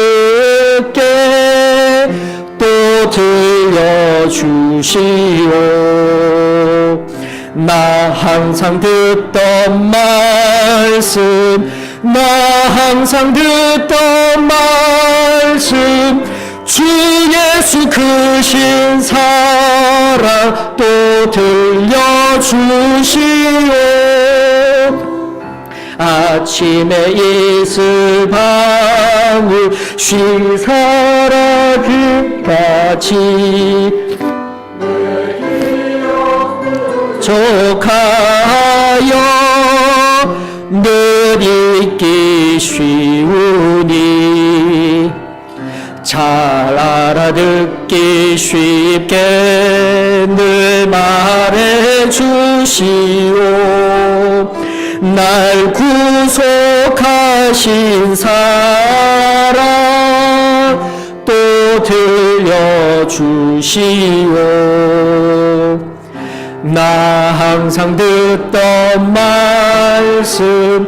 또 들려주시오. 나 항상 듣던 말씀 나 항상 듣던 말씀 주 예수 크신 사랑 또 들려주시오. 아침에 있을 밤을 쉬사라 끝까지 족하여 늘 잊기 쉬우니 잘 알아듣기 쉽게 늘 말해 주시오. 날 구속하신 사랑 또 들려주시오. 나 항상 듣던 말씀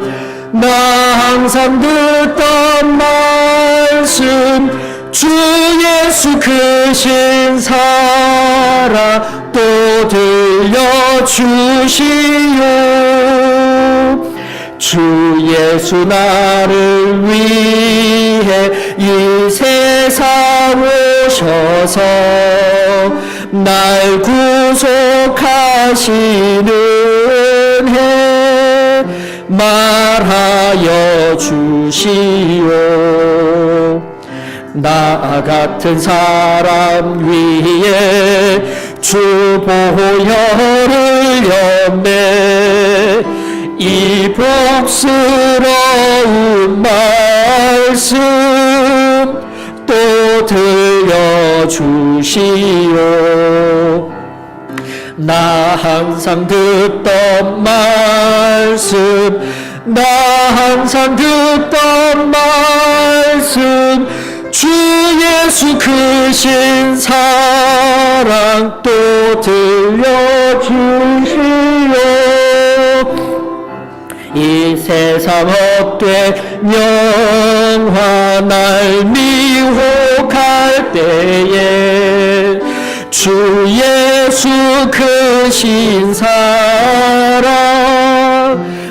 나 항상 듣던 말씀 주 예수 크신 사랑 또 들려주시오. 주 예수 나를 위해 이 세상 오셔서 날 구속하시는 은혜 말하여 주시오. 나 같은 사람 위에 주 보혈을 였네. 이 복스러운 말씀 또 들려주시오. 나 항상 듣던 말씀 나 항상 듣던 말씀 주 예수 크신 사랑 또 들려주시오. 이 세상 헛된 영화 날 미혹할 때에 주 예수 크신 사랑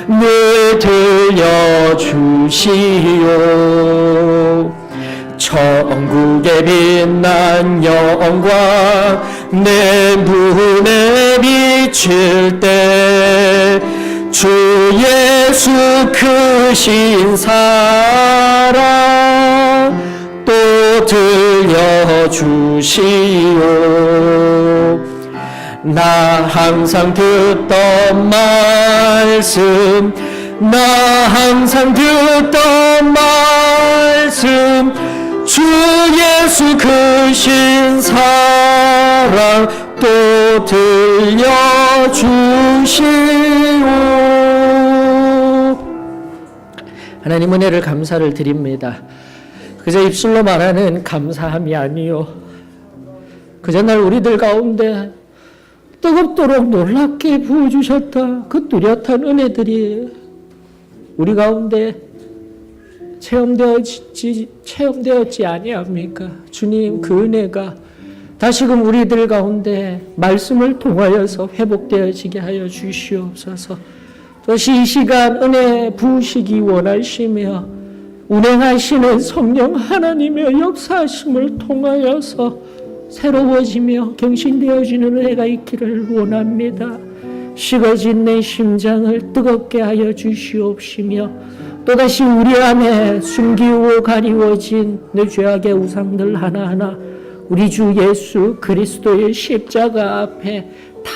늘 들려주시오. 주시오. 천국의 빛난 영광 내 눈에 비칠 때 주 예수 크신 사랑 또 들려주시오. 나 항상 듣던 말씀, 나 항상 듣던 말씀, 주 예수 크신 사랑 또 들려주시오. 하나님 은혜를 감사를 드립니다. 그저 입술로 말하는 감사함이 아니요, 그저 날 우리들 가운데 뜨겁도록 놀랍게 부어주셨다. 그 뚜렷한 은혜들이 우리 가운데 체험되었지 아니합니까? 주님, 그 은혜가 다시금 우리들 가운데 말씀을 통하여서 회복되어지게 하여 주시옵소서. 또시 이 시간 은혜 부으시기 원하시며 운행하시는 성령 하나님의 역사하심을 통하여서 새로워지며 경신되어지는 은혜가 있기를 원합니다. 식어진 내 심장을 뜨겁게 하여 주시옵시며 또다시 우리 안에 숨기고 가리워진 내 죄악의 우상들 하나하나 우리 주 예수 그리스도의 십자가 앞에 다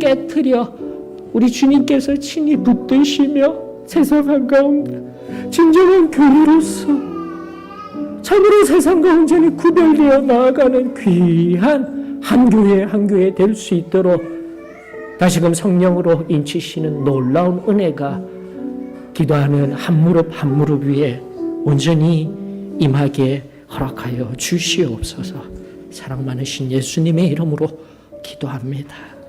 깨트려 우리 주님께서 친히 붙드시며 세상 한가운데 진정한 교회로서 참으로 세상과 온전히 구별되어 나아가는 귀한 한 교회 될 수 있도록 다시금 성령으로 인치시는 놀라운 은혜가 기도하는 한 무릎 위에 온전히 임하게 허락하여 주시옵소서. 사랑 많으신 예수님의 이름으로 기도합니다.